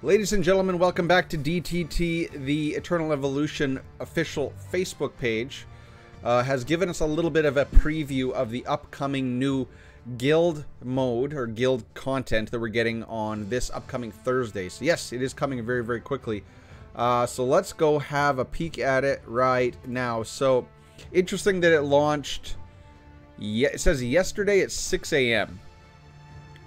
Ladies and gentlemen, welcome back to DTT. The Eternal Evolution official Facebook page has given us a little bit of a preview of the upcoming new guild mode or guild content that we're getting on this upcoming Thursday. So yes, it is coming very, very quickly. So let's go have a peek at it right now. So interesting that it launched, it says yesterday at 6 a.m.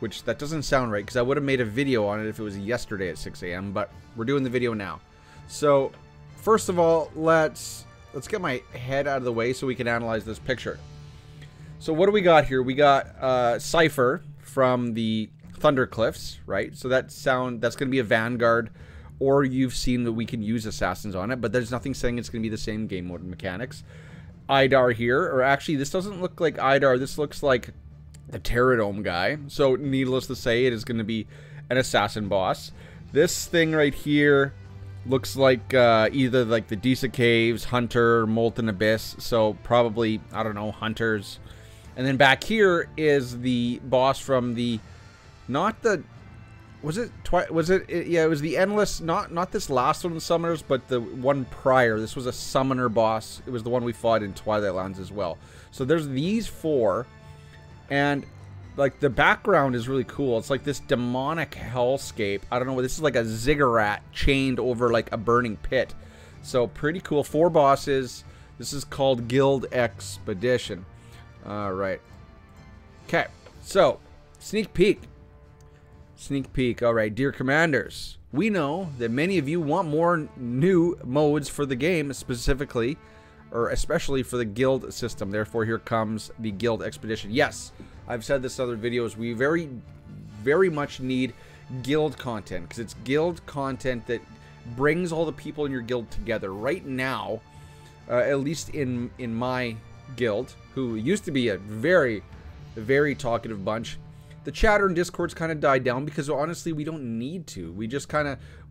Which that doesn't sound right, because I would have made a video on it if it was yesterday at 6 a.m. But we're doing the video now. So first of all, let's get my head out of the way so we can analyze this picture. So what do we got here? We got Cypher from the Thunder Cliffs, right? So that's going to be a Vanguard, or you've seen that we can use assassins on it, but there's nothing saying it's going to be the same game mode mechanics. Idar here, or actually this doesn't look like Idar. This looks like the Pterodome guy. So needless to say, it is going to be an assassin boss. This thing right here looks like either like the Disa Caves, Hunter, Molten Abyss. So probably, I don't know, Hunters. And then back here is the boss from the, not the, yeah, it was the Endless, not this last one of the Summoners, but the one prior. This was a Summoner boss. It was the one we fought in Twilight Lands as well. So there's these four. And like the background is really cool. It's like this demonic hellscape. I don't know, this is like a ziggurat chained over like a burning pit. So pretty cool. 4 bosses. This is called Guild Expedition. Alright. Okay. So, sneak peek. Sneak peek. Alright, dear commanders. We know that many of you want more new modes for the game, specifically, or especially for the guild system. Therefore, here comes the Guild Expedition. Yes, I've said this in other videos. We very, very much need guild content, because it's guild content that brings all the people in your guild together. Right now, at least in my guild, who used to be a very, very talkative bunch, the chatter and Discord's kind of died down because honestly, we don't need to. We just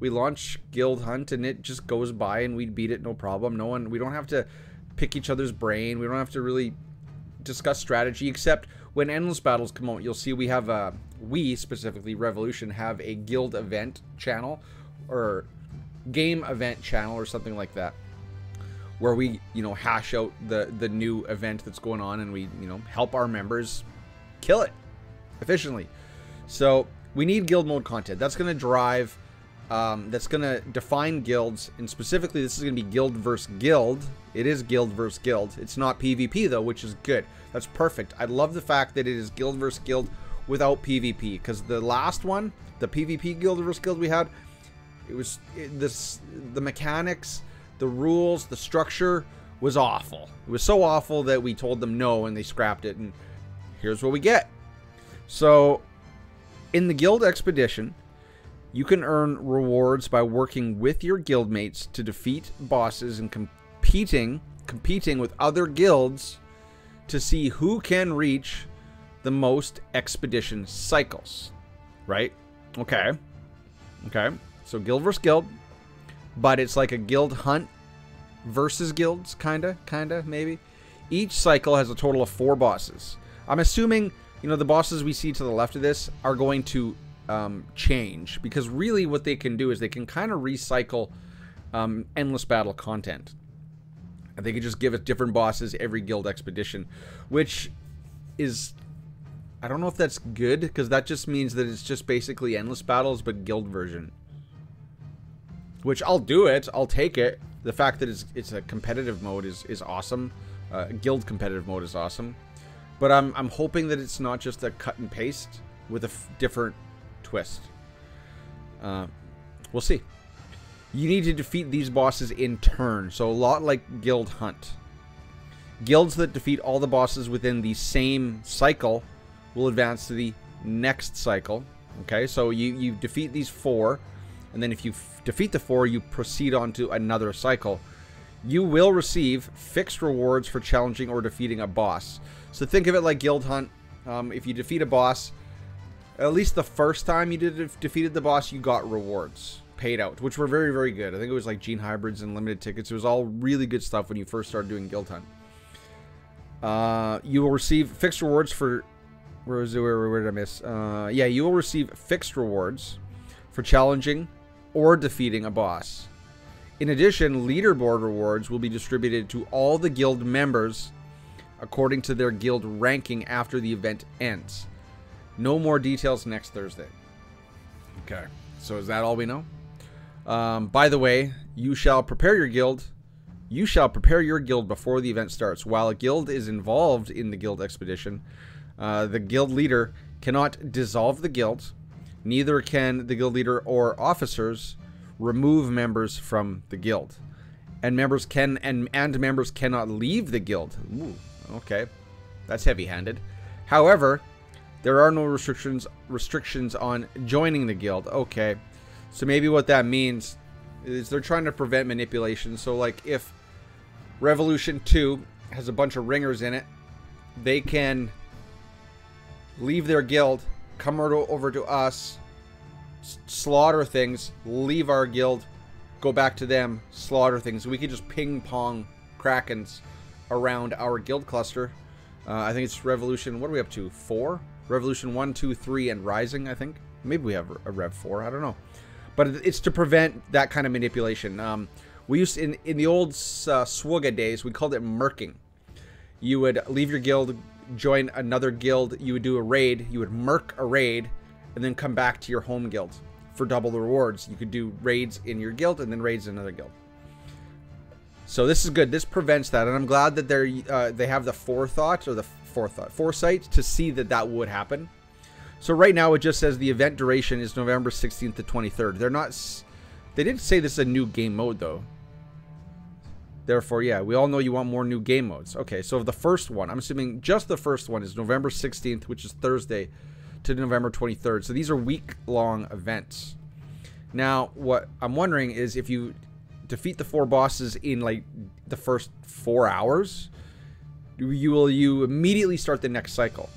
we launch Guild Hunt and it just goes by and we beat it no problem. We don't have to pick each other's brain. We don't have to really discuss strategy, except when endless battles come out. You'll see we have we specifically Revolution have a guild event channel or game event channel or something like that, where we hash out the new event that's going on and we help our members kill it efficiently. So we need guild mode content. That's going to drive that's going to define guilds, and specifically this is going to be guild versus guild. It is guild versus guild. It's not PvP though, which is good. That's perfect. I love the fact that it is guild versus guild without PvP, because the last one, the PvP guild versus guild we had, the mechanics, the rules, the structure was awful. It was so awful that we told them no and they scrapped it, and here's what we get. So in the Guild Expedition, you can earn rewards by working with your guildmates to defeat bosses and competing with other guilds to see who can reach the most expedition cycles. Right? Okay. Okay. So guild versus guild, but it's like a guild hunt versus guilds, kinda, maybe. Each cycle has a total of 4 bosses. I'm assuming, the bosses we see to the left of this are going to change, because really what they can do is they can kind of recycle endless battle content. And they can just give us different bosses every guild expedition, which is, I don't know if that's good, because that just means that it's just basically endless battles but guild version. Which I'll do it, I'll take it. The fact that it's a competitive mode is awesome. Guild competitive mode is awesome. But I'm hoping that it's not just a cut and paste with a different twist. We'll see. You need to defeat these bosses in turn, so a lot like Guild Hunt. Guilds that defeat all the bosses within the same cycle will advance to the next cycle. Okay, so you defeat these 4, and then if you defeat the 4, you proceed on to another cycle. You will receive fixed rewards for challenging or defeating a boss. So think of it like Guild Hunt. If you defeat a boss, at least the first time you defeated the boss, you got rewards paid out, which were very, very good. I think it was like Gene Hybrids and limited tickets. It was all really good stuff when you first started doing Guild Hunt. You will receive fixed rewards for... Where did I miss? Yeah, you will receive fixed rewards for challenging or defeating a boss. In addition, leaderboard rewards will be distributed to all the guild members according to their guild ranking after the event ends. No more details next Thursday. Okay, so is that all we know? By the way, you shall prepare your guild. You shall prepare your guild before the event starts. While a guild is involved in the guild expedition, the guild leader cannot dissolve the guild. Neither can the guild leader or officers remove members from the guild. And members can and members cannot leave the guild. Ooh, okay. That's heavy-handed. However, there are no restrictions on joining the guild. Okay. So maybe what that means is they're trying to prevent manipulation. So like if Revolution 2 has a bunch of ringers in it, they can leave their guild, come over to us, slaughter things, leave our guild, go back to them, slaughter things. We could just ping pong Krakens around our guild cluster. I think it's Revolution, what are we up to? 4? Revolution 1, 2, 3, and Rising, I think. Maybe we have a Rev 4, I don't know. But it's to prevent that kind of manipulation. We used in the old Swuga days, we called it murking. You would leave your guild, join another guild, you would do a raid, you would murk a raid, and then come back to your home guild for double the rewards. You could do raids in your guild and then raids in another guild. So this is good. This prevents that, and I'm glad that they have the foresight to see that that would happen. So right now it just says the event duration is November 16th to 23rd. They didn't say this is a new game mode though. Therefore, yeah, we all know you want more new game modes. Okay, so the first one, I'm assuming just the first one is November 16th, which is Thursday, to November 23rd. So these are week-long events. Now, what I'm wondering is if you defeat the 4 bosses in like the first 4 hours, you immediately start the next cycle.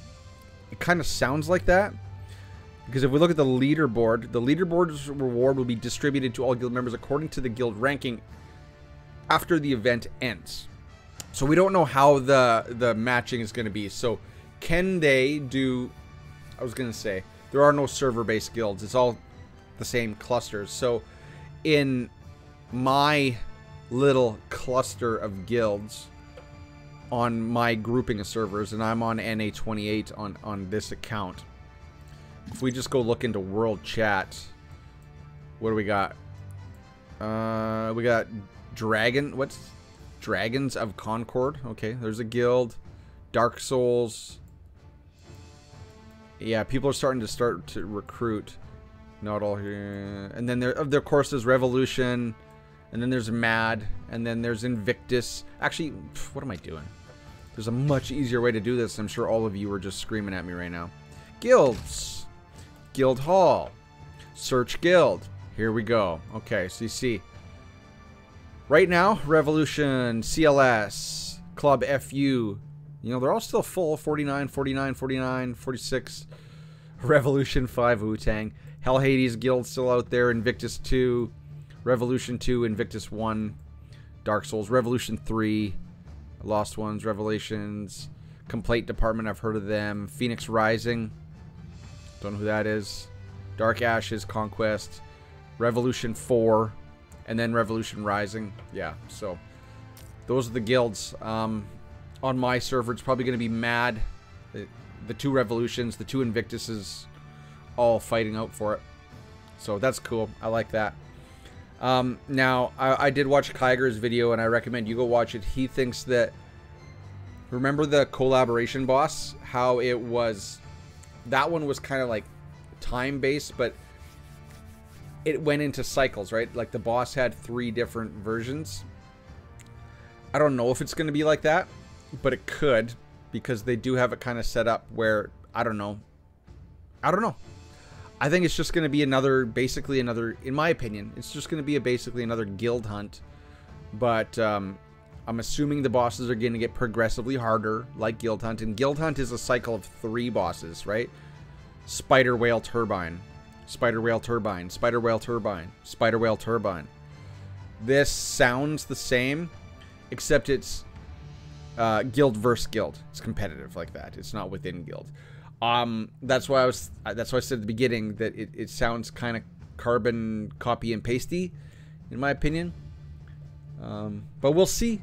It kind of sounds like that, because if we look at the leaderboard's reward will be distributed to all guild members according to the guild ranking after the event ends. So we don't know how the matching is going to be. So can they do, I was going to say, there are no server-based guilds. It's all the same clusters. So in my little cluster of guilds on my grouping of servers, and I'm on NA28 on this account. If we just go look into world chat, what do we got? We got Dragons of Concord. Okay, there's a guild. Dark Souls. Yeah, people are starting to recruit. Not all here. And then there, of course, there's Revolution. And then there's Mad. And then there's Invictus. Actually, what am I doing? There's a much easier way to do this. I'm sure all of you are just screaming at me right now. Guilds. Guild Hall. Search Guild. Here we go. Okay, so you see. Right now, Revolution, CLS, Club FU. You know, they're all still full. 49, 49, 49, 46. Revolution 5, Wu-Tang. Hell Hades Guild still out there. Invictus 2. Revolution 2, Invictus 1. Dark Souls. Revolution 3. Lost Ones, Revelations. Complaint Department, I've heard of them. Phoenix Rising. Don't know who that is. Dark Ashes, Conquest. Revolution 4. And then Revolution Rising. Yeah, so those are the guilds. On my server, it's probably going to be Mad. The 2 Revolutions, the 2 Invictuses, all fighting out for it. So that's cool. I like that. Now, I did watch Kyger's video, and I recommend you go watch it. He thinks that... Remember the collaboration boss? How it was... That one was kind of like time-based, but... It went into cycles, right? Like the boss had 3 different versions. I don't know if it's going to be like that, but it could, because they do have it kind of set up where, I don't know. I think it's just going to be basically another, in my opinion, it's just going to be basically another guild hunt. But I'm assuming the bosses are going to get progressively harder, like Guild Hunt. And Guild Hunt is a cycle of 3 bosses, right? Spider Whale Turbine. Spider Whale Turbine, Spider Whale Turbine, Spider Whale Turbine. This sounds the same, except it's guild versus guild. It's competitive like that. It's not within guild. That's why I said at the beginning that it sounds kind of carbon copy and pasty, in my opinion. But we'll see.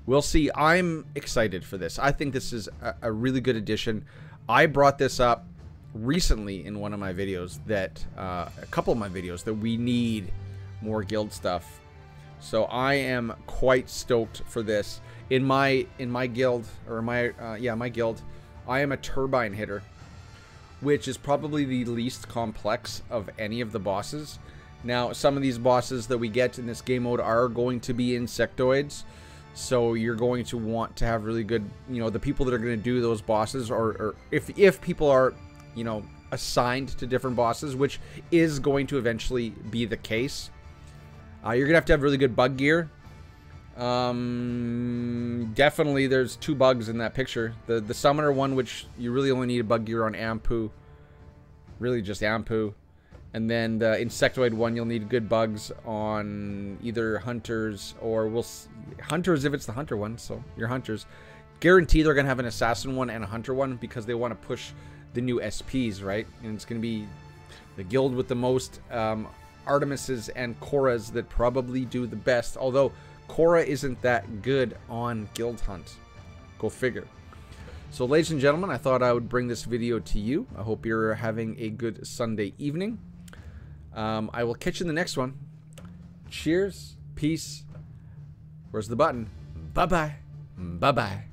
We'll see. I'm excited for this. I think this is a really good addition. I brought this up recently in one of my videos that, a couple of my videos, that we need more guild stuff. So I am quite stoked for this. In my guild, or my guild, I am a turbine hitter, which is probably the least complex of any of the bosses. Now, some of these bosses that we get in this game mode are going to be insectoids, so you're going to want to have really good, you know, the people that are going to do those bosses, or if people are, you know, assigned to different bosses, which is going to eventually be the case. You're going to have really good bug gear. Definitely there's 2 bugs in that picture. The summoner one, which you really only need a bug gear on Ampu. Really just Ampu. And then the insectoid one, you'll need good bugs on either hunters or hunters if it's the hunter one, so your hunters. Guarantee they're going to have an assassin one and a hunter one because they want to push the new SPs, right? And it's going to be the guild with the most Artemises and Korras that probably do the best. Although Korra isn't that good on Guild Hunt. Go figure. So ladies and gentlemen, I thought I would bring this video to you. I hope you're having a good Sunday evening. I will catch you in the next one. Cheers. Peace. Where's the button? Bye-bye. Bye-bye.